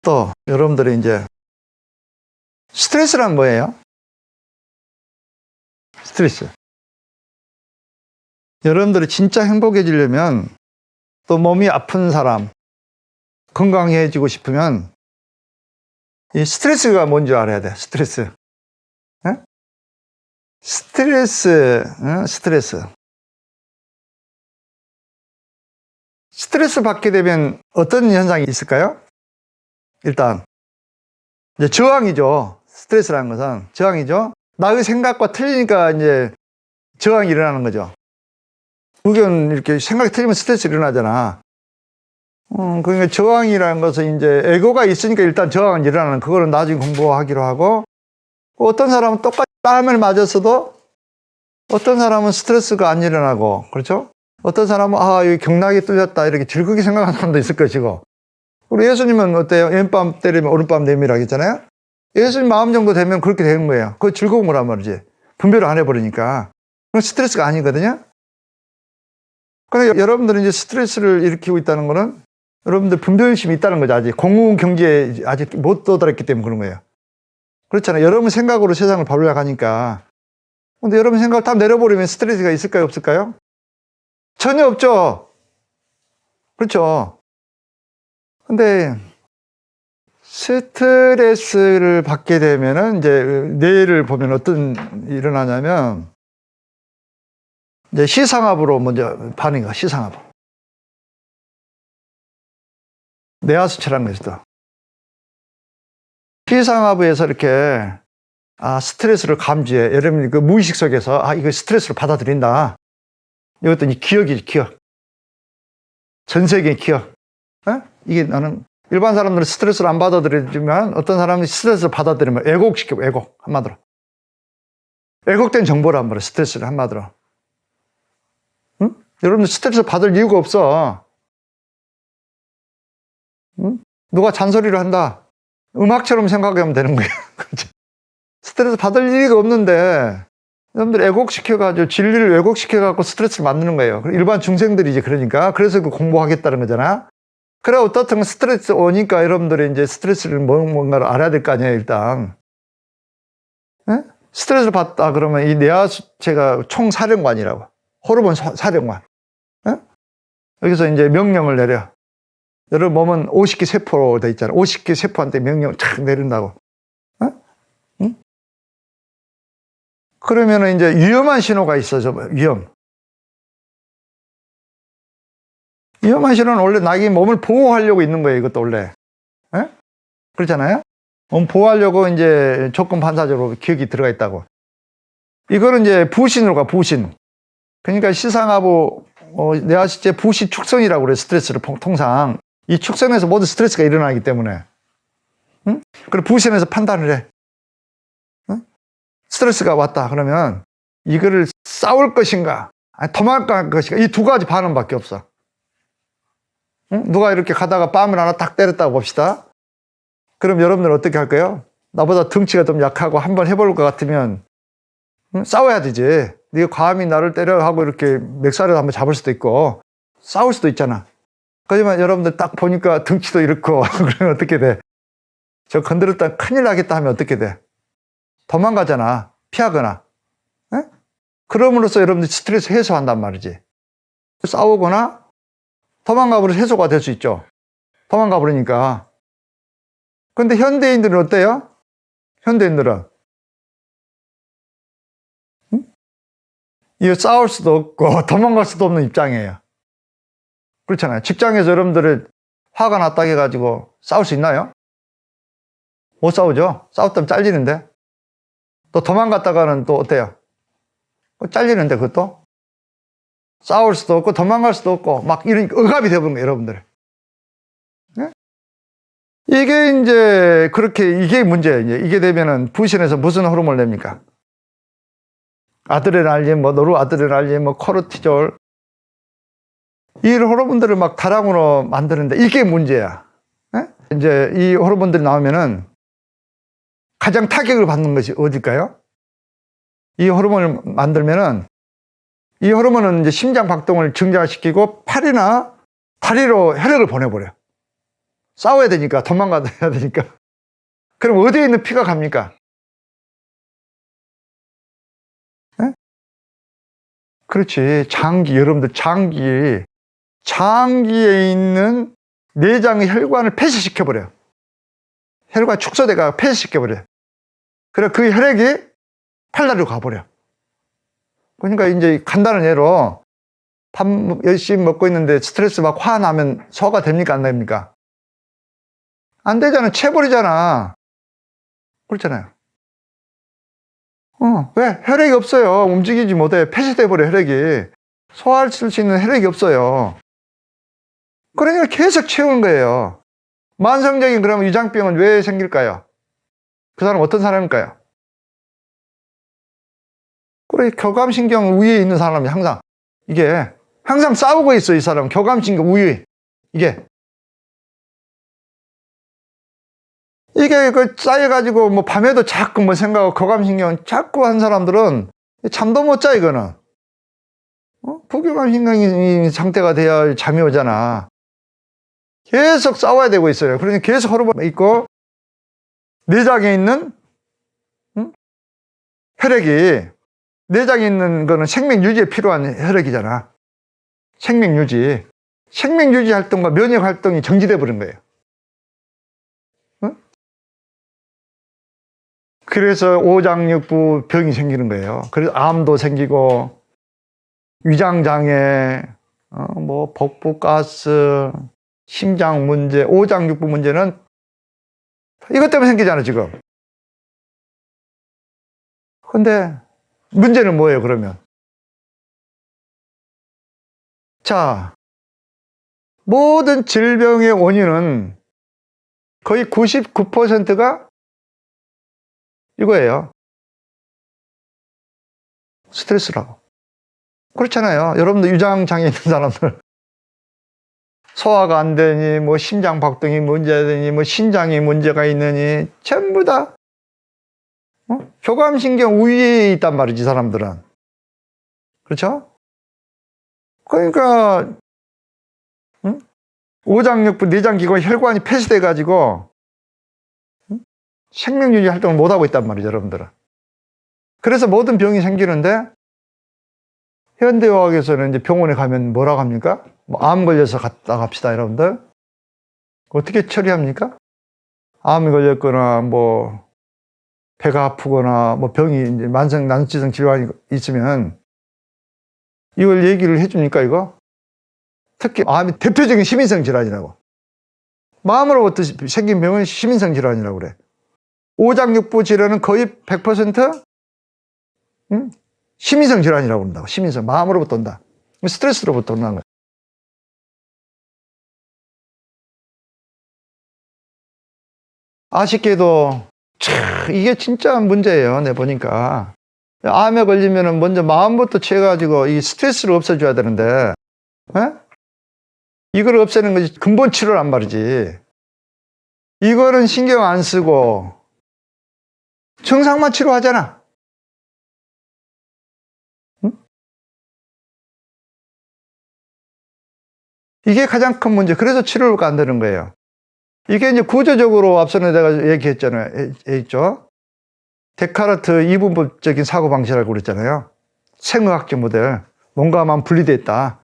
또 여러분들이 이제 스트레스란 뭐예요? 스트레스. 여러분들이 진짜 행복해지려면, 또 몸이 아픈 사람, 건강해지고 싶으면 이 스트레스가 뭔지 알아야 돼. 스트레스. 에? 스트레스. 스트레스 받게 되면 어떤 현상이 있을까요? 일단 이제 저항이죠. 스트레스라는 것은 저항이죠. 나의 생각과 틀리니까 이제 저항이 일어나는 거죠. 의견 이렇게 생각이 틀리면 스트레스 일어나잖아. 그러니까 저항이라는 것은 이제 에고가 있으니까 일단 저항은 일어나는, 그거는 나중에 공부하기로 하고, 어떤 사람은 똑같이 뺨을 맞았어도 어떤 사람은 스트레스가 안 일어나고, 그렇죠? 어떤 사람은 여기 경락이 뚫렸다 이렇게 즐겁게 생각하는 사람도 있을 것이고. 우리 예수님은 어때요? 왼뺨 때리면 오른뺨 내밀라고 했잖아요. 예수님 마음 정도 되면 그렇게 되는 거예요. 그거 즐거운 거란 말이지. 분별을 안 해버리니까. 그건 스트레스가 아니거든요. 그러니까 여러분들은 이제 스트레스를 일으키고 있다는 거는 여러분들 분별심이 있다는 거죠. 아직 공공 경지에 아직 못 도달했기 때문에 그런 거예요. 그렇잖아요. 여러분 생각으로 세상을 바꾸려고 하니까. 근데 여러분 생각을 다 내려버리면 스트레스가 있을까요? 없을까요? 전혀 없죠. 그렇죠. 근데 스트레스를 받게 되면은 이제 뇌를 보면 어떤 일이 일어나냐면, 이제 시상압으로 먼저 반응이 가. 시상압. 뇌하수체라는 것이 또. 시상압에서 이렇게 스트레스를 감지해. 여러분이 그 무의식 속에서 이거 스트레스를 받아들인다. 이것도 이 기억이지, 기억. 전 세계의 기억. 이게 나는 일반 사람들은 스트레스를 안 받아들이지만 어떤 사람이 스트레스를 받아들이면 왜곡시켜, 왜곡. 한마디로. 왜곡된 정보란 말이에요. 스트레스를 한마디로. 응? 여러분들 스트레스 받을 이유가 없어. 응? 누가 잔소리를 한다. 음악처럼 생각하면 되는 거예요. 스트레스 받을 이유가 없는데 여러분들 왜곡시켜가지고 진리를 왜곡시켜갖고 스트레스를 만드는 거예요. 일반 중생들이지. 그러니까 그래서 그 공부하겠다는 거잖아. 그래 어떻든 스트레스 오니까 여러분들이 이제 스트레스를 뭔가를 알아야 될 거 아니에요. 일단 스트레스를 받다 그러면 이 뇌하수체가 총사령관이라고. 호르몬 사령관. 여기서 이제 명령을 내려. 여러분 몸은 50개 세포로 돼 있잖아. 50개 세포한테 명령을 착 내린다고. 응? 그러면은 이제 위험한 신호가 있어져. 위험한 신호는 원래 나의 몸을 보호하려고 있는 거예요. 이것도 원래. 그렇잖아요? 몸 보호하려고 이제 조건 반사적으로 기억이 들어가 있다고. 이거는 이제 부신으로 가, 부신. 그러니까 시상하고 뇌하수체 부신 축성이라고 그래요. 스트레스를 통상. 이 축성에서 모든 스트레스가 일어나기 때문에. 그리고 부신에서 판단을 해. 스트레스가 왔다 그러면 이거를 싸울 것인가, 도망갈 것인가, 이 두 가지 반응밖에 없어. 누가 이렇게 가다가 뺨을 하나 딱 때렸다고 봅시다. 그럼 여러분들 어떻게 할까요? 나보다 덩치가 좀 약하고 한번 해볼 것 같으면 싸워야 되지. 네가 감히 나를 때려 하고 이렇게 맥살을 한번 잡을 수도 있고 싸울 수도 있잖아. 하지만 여러분들 딱 보니까 덩치도 이렇고 그러면 어떻게 돼? 저 건드렸다 큰일 나겠다 하면 어떻게 돼? 도망가잖아. 피하거나. 그럼으로써 여러분들 스트레스 해소한단 말이지. 싸우거나 도망가 버려서 해소가 될 수 있죠. 도망가 버리니까. 근데 현대인들은 어때요? 현대인들은 이거 싸울 수도 없고 도망갈 수도 없는 입장이에요. 그렇잖아요. 직장에서 여러분들이 화가 났다 해가지고 싸울 수 있나요? 못 싸우죠. 싸웠다면 잘리는데. 또 도망갔다가는 또 어때요? 잘리는데 그것도? 싸울 수도 없고 도망갈 수도 없고 막 이런 억압이 되어버린 거예요. 여러분들. 네? 이게 이제 그렇게 이게 문제예요. 이게 되면은 부신에서 무슨 호르몬을 냅니까? 아드레날린, 노르아드레날린, 코르티졸. 이 호르몬들을 막 다량으로 만드는데 이게 문제야. 이제 이 호르몬들이 나오면은 가장 타격을 받는 것이 어딜까요? 이 호르몬을 만들면은 이 호르몬은 이제 심장 박동을 증가시키고 팔이나 다리로 혈액을 보내버려요. 싸워야 되니까, 도망가야 되니까. 그럼 어디에 있는 피가 갑니까? 네? 그렇지. 장기, 여러분들 장기에 있는 내장의 혈관을 폐쇄시켜버려요. 혈관 축소돼가 폐쇄시켜버려요. 그래, 그 혈액이 팔다리로 가버려. 그러니까 이제 간단한 예로 밥 열심히 먹고 있는데 스트레스 막 화나면 소화가 됩니까? 안 됩니까? 안 되잖아. 채버리잖아. 그렇잖아요. 왜? 혈액이 없어요. 움직이지 못해. 폐쇄돼버려, 혈액이. 소화할 수 있는 혈액이 없어요. 그러니까 계속 채우는 거예요. 만성적인 그러면 위장병은 왜 생길까요? 그 사람 어떤 사람일까요? 그래, 교감신경 우위에 있는 사람이 항상 싸우고 있어, 이 사람은. 교감신경 우위. 이게 쌓여가지고, 뭐, 밤에도 자꾸 뭐 생각하고, 교감신경 자꾸 한 사람들은 잠도 못 자, 이거는. 부교감신경이 상태가 돼야 잠이 오잖아. 계속 싸워야 되고 있어요. 그러니 계속 호르몬 있고, 내장에 있는, 혈액이, 내장에 있는 거는 생명 유지에 필요한 혈액이잖아. 생명 유지 활동과 면역 활동이 정지돼 버린 거예요. 그래서 오장육부 병이 생기는 거예요. 그래서 암도 생기고, 위장장애, 뭐 복부가스, 심장 문제, 오장육부 문제는 이것 때문에 생기잖아, 지금. 근데 문제는 뭐예요, 그러면? 자, 모든 질병의 원인은 거의 99%가 이거예요. 스트레스라고. 그렇잖아요. 여러분들 위장장애 있는 사람들 소화가 안 되니, 뭐 심장박동이 문제되니, 뭐 신장에 문제가 있느니 전부 다 교감신경 우위에 있단 말이지, 사람들은. 그렇죠? 그러니까 오장육부, 내장기관, 혈관이 폐쇄돼 가지고 생명유지 활동을 못하고 있단 말이죠, 여러분들은. 그래서 모든 병이 생기는데, 현대의학에서는 이제 병원에 가면 뭐라고 합니까? 뭐 암 걸려서 갔다 갑시다, 여러분들. 어떻게 처리합니까? 암이 걸렸거나, 뭐, 배가 아프거나, 뭐 병이 이제 난치성 질환이 있으면, 이걸 얘기를 해줍니까, 이거? 특히 암이 대표적인 심인성 질환이라고. 마음으로부터 생긴 병은 심인성 질환이라고 그래. 오장육부 질환은 거의 100% 심인성 질환이라고 한다고. 심인성. 마음으로부터 온다. 스트레스로부터 온다는 거야. 아쉽게도 이게 진짜 문제예요. 내 보니까. 암에 걸리면 먼저 마음부터 취해가지고 이 스트레스를 없애줘야 되는데, 에? 이걸 없애는 것이 근본 치료란 말이지. 이거는 신경 안 쓰고 증상만 치료하잖아. 응? 이게 가장 큰 문제. 그래서 치료가 안 되는 거예요. 이게 이제 구조적으로 앞서는 내가 얘기했잖아요. 했죠. 데카르트 이분법적인 사고방식이라고 그랬잖아요. 생의학적 모델. 뭔가만 분리되어 있다.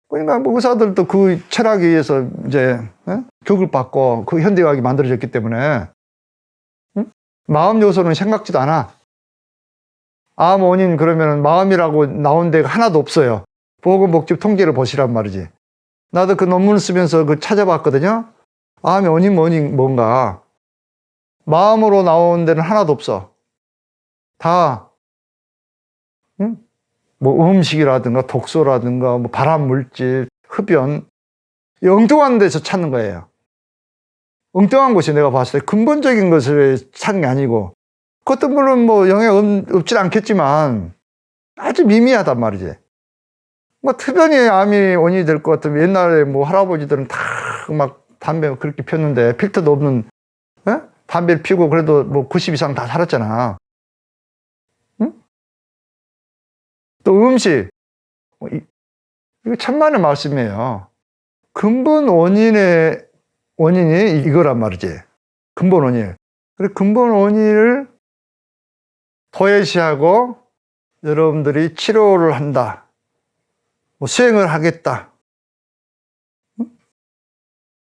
그러니까 뭐 의사들도 그 철학에 의해서 이제 교육을 받고 그 현대의학이 만들어졌기 때문에 마음 요소는 생각지도 않아. 암 원인 그러면 마음이라고 나온 데가 하나도 없어요. 보건복지 통계를 보시란 말이지. 나도 그 논문을 쓰면서 그 찾아봤거든요. 암의 원인 뭔가. 마음으로 나온 데는 하나도 없어. 다, 뭐 음식이라든가 독소라든가 뭐 발암물질, 흡연, 엉뚱한 데서 찾는 거예요. 엉뚱한 곳이 내가 봤을 때 근본적인 것을 찾는 게 아니고, 그것도 물론 뭐 영향 없진 않겠지만 아주 미미하단 말이지. 뭐 흡연이 암이 원인이 될 것 같으면 옛날에 뭐 할아버지들은 다 막 담배 그렇게 폈는데 필터도 없는 담배를 피고 그래도 뭐 90 이상 다 살았잖아. 응? 또 음식, 이거 천만의 말씀이에요. 근본 원인의 원인이 이거란 말이지. 근본 원인. 그래, 근본 원인을 도외시하고 여러분들이 치료를 한다. 뭐 수행을 하겠다. 응?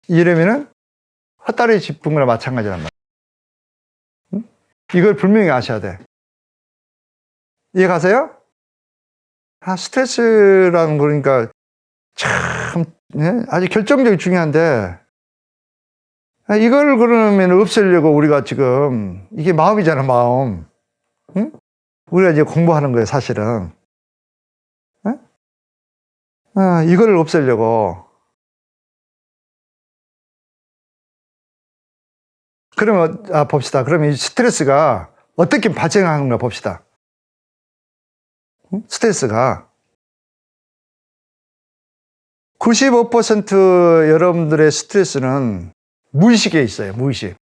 이러면은 헛다리 짚은 거나 마찬가지란 말이야. 응? 이걸 분명히 아셔야 돼. 이해 가세요? 스트레스라는 거니까 참, 아주 결정적으로 중요한데, 이걸 그러면 없애려고 우리가 지금, 이게 마음이잖아, 마음. 응? 우리가 이제 공부하는 거예요, 사실은. 이걸 없애려고. 그러면, 봅시다. 그러면 이 스트레스가 어떻게 발생하는가 봅시다. 응? 스트레스가 95% 여러분들의 스트레스는 무의식에 있어요, 무의식.